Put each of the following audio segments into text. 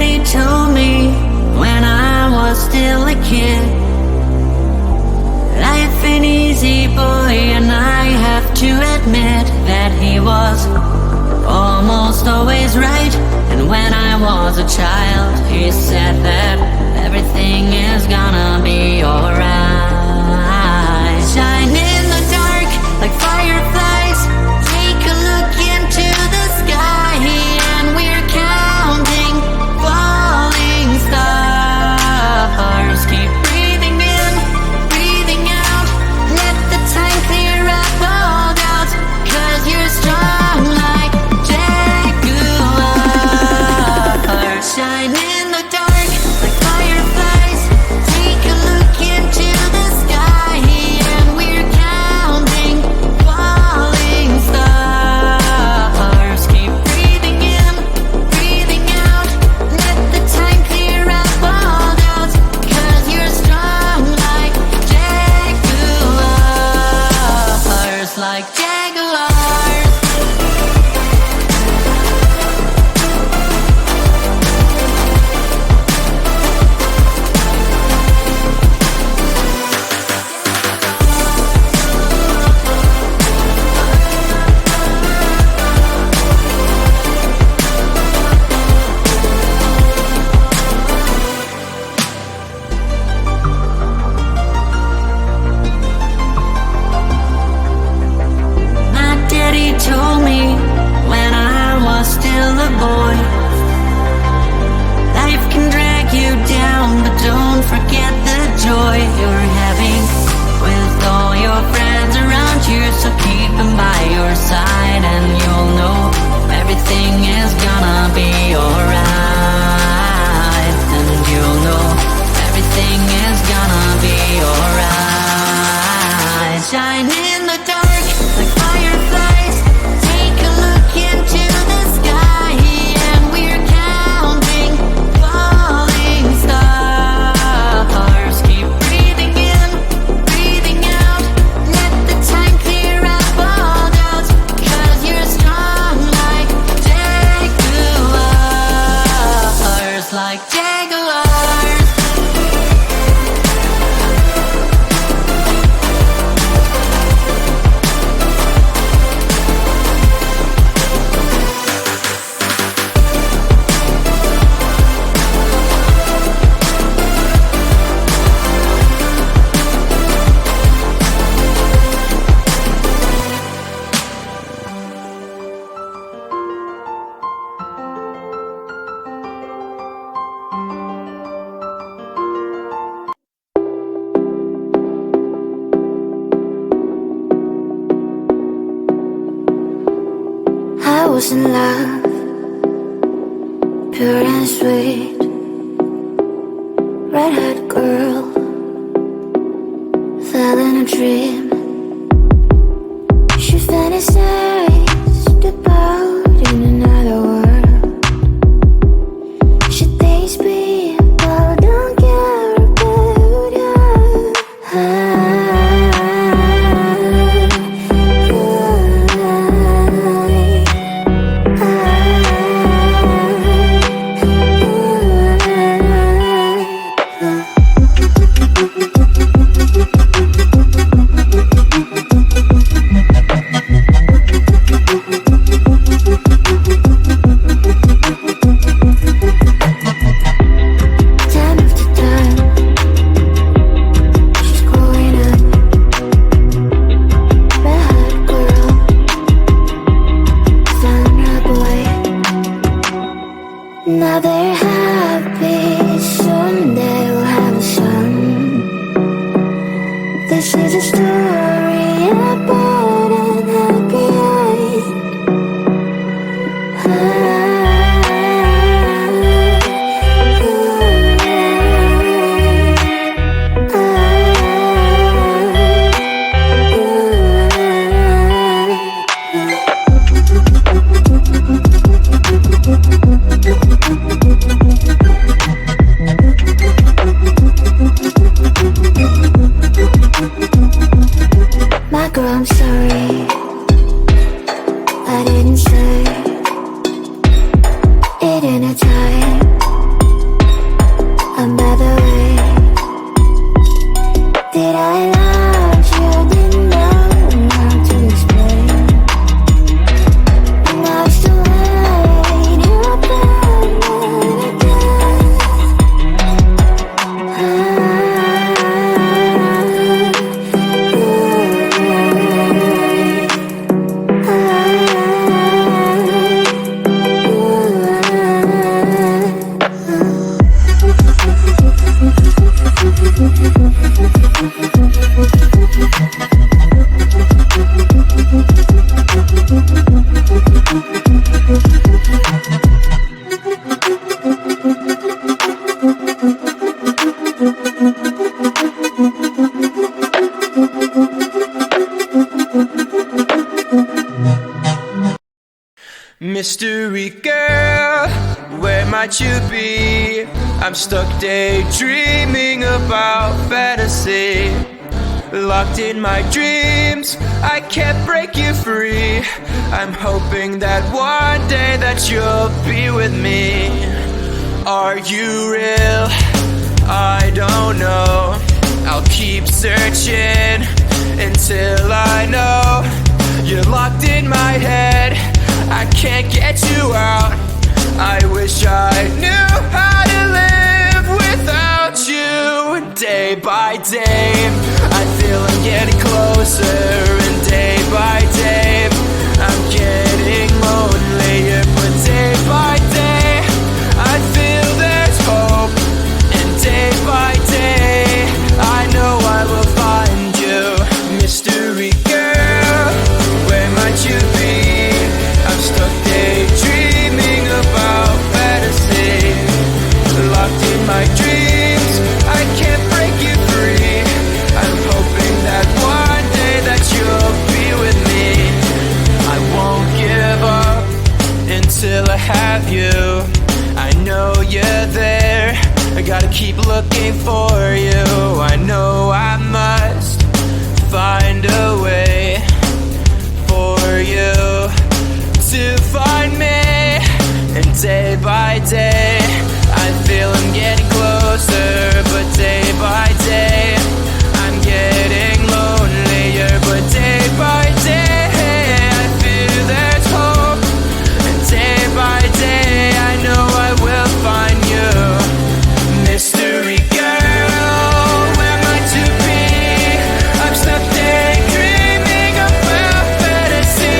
daddy told me when I was still a kid, life ain't easy, boy, and I have to admit that he was almost always right. And when I was a child, he said that everything is gonna be alright. Shine in the dark like fireflies, take a look into the sky, and we're counting falling stars. Keep breathing in, breathing out, let the time clear up all doubts, 'cause you're strong like jaguars. Shine in the dark like fireflies, take a look into the sky, and we're counting falling stars. Keep breathing in, breathing out, let the time clear up all doubts, 'cause you're strong like jaguars, like jaguars. My daddy told me when I was still a boy, life can drag you down, but don't forget the joy you're having with all your friends around you. So keep them by your side, and you'll know everything is gonna be alright. And you'll know everything is gonna be alright. Shine in the dark like fireflies, take a look into the sky, and we're counting falling stars. Keep breathing in, breathing out, let the time clear up all doubts, 'cause you're strong like jaguars, like jaguars. I was in love, pure and sweet, red-haired girl, fell in a dream. She fantasized about in another world. She thinks people don't care about her. Mystery girl, where might you be? I'm stuck daydreaming about fantasy. Locked in my dreams, I can't break you free. I'm hoping that one day that you'll be with me. Are you real? I don't know. I'll keep searching until I know. You're locked in my head, I can't get you out. I wish I knew how to live without you. Day by day, I feel I'm getting closer. And day by day, I'm getting lonelier. But day by day, I feel there's hope. And day by day, I know I will find you. Mystery girl, where might you be? I'm stuck daydreaming about fantasy. Locked in my dreams, I can't break you free. I'm hoping that one day that you'll be with me. I won't give up until I have you. I know you're there, I gotta keep looking for you. I know I must find a way for you to find me. And day by day, I feel I'm getting closer. But day by day, I'm getting lonelier. But day by day, I feel there's hope. And day by day, I know I will find you. Mystery girl, where might you be? I'm stuck daydreaming about fantasy.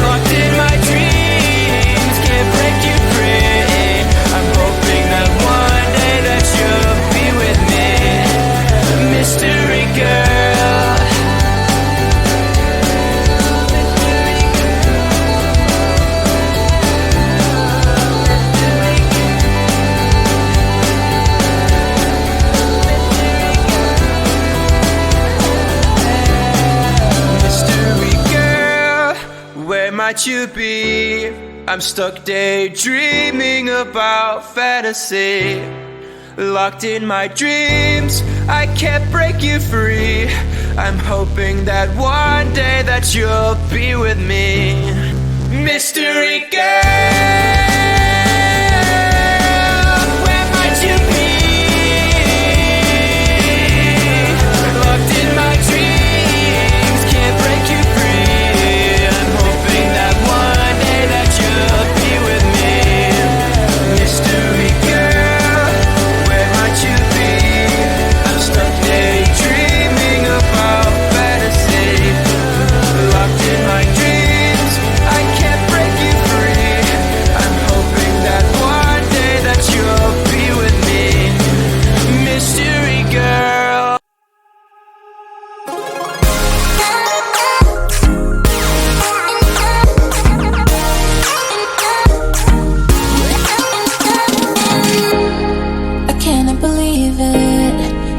Locked in my dreams, can't break you free. I'm hoping that one day that you'll be with me. Mystery girl. Mystery girl, where might you be? I'm stuck daydreaming about fantasy. Locked in my dreams, I can't break you free. I'm hoping that one day that you'll be with me. Mystery girl, where might you be? Locked in my dreams, can't break you free. I'm hoping that one day that you'll be with me. Mystery girl, where might you be? I'm stuck daydreaming about fantasy. Locked in my dreams, I can't break you free. I'm hoping that one day that you'll be with me. Mystery girl. I cannot believe it.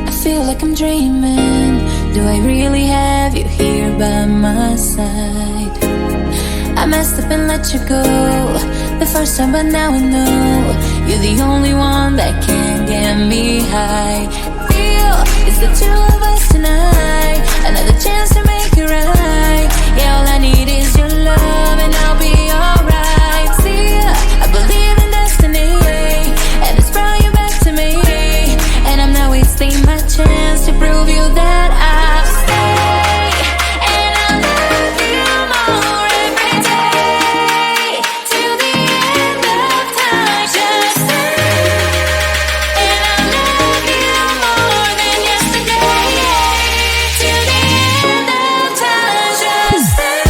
I feel like I'm dreaming. Do I really have you here by my side? I messed up and let you go the first time, but now I know you're the only one that can get me high. Feel it's the two of us tonight. Another chance to make it right. Yeah, all I need is your love and I'll be alright. See, I believe in destiny, and it's brought you back to me. And I'm not wasting my chance to prove you that I'll stay. And I'll love you more every day, till the end of time. Just stay. And I'll love you more than yesterday, till the end of time. Just stay.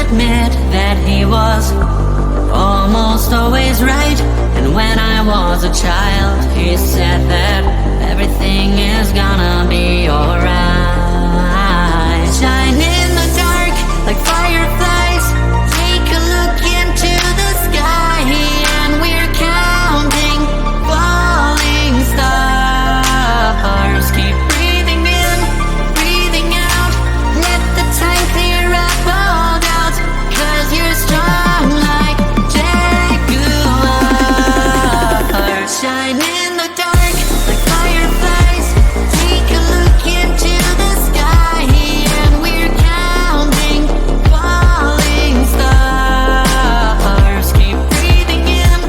admit that he was almost always right. And when I was a child, he said that everything is gonna be alright. Shine in the dark like fireflies. Take a look into the sky, and we're counting falling stars. Keep breathing in, breathing out. Let the time clear up all doubts, 'cause you're strong like jaguars. Shine in the dark like fireflies. Take a look into the sky, and we're counting falling stars. Keep breathing in,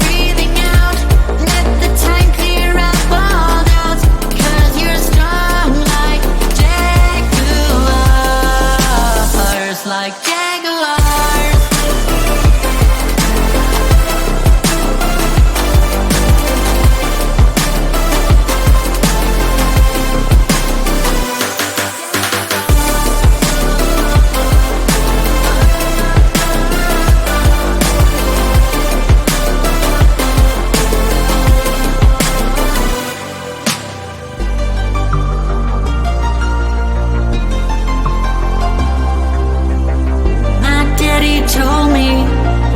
breathing out. Let the time clear up all doubts, 'cause you're strong like jaguars, like jaguars. My daddy told me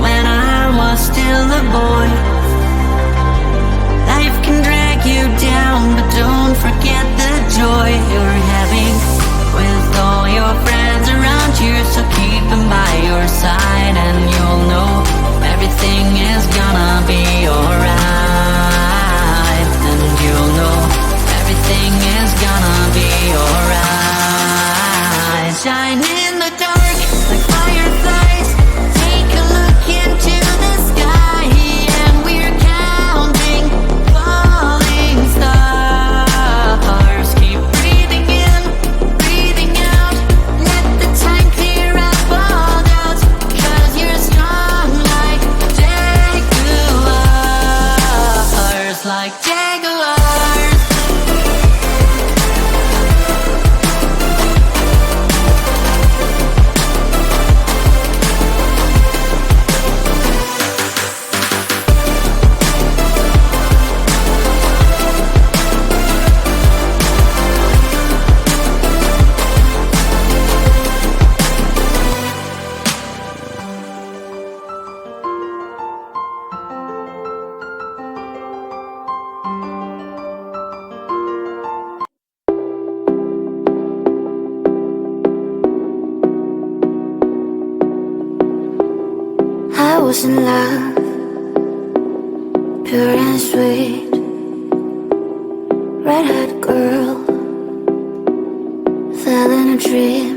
when I was still a boy, life can drag you down, but don't forget the joy you're having with all your friends around you. So keep them by your side, and you'll know everything is gonna be alright. And you'll know everything is gonna be alright. Shine in the dark like fireflies. Take a look into the sky, and we're counting falling stars. Keep breathing in, breathing out. Let the time clear up all doubts, 'cause you're strong like jaguars, like jaguars. I was in love, pure and sweet, red-haired girl, fell in a dream.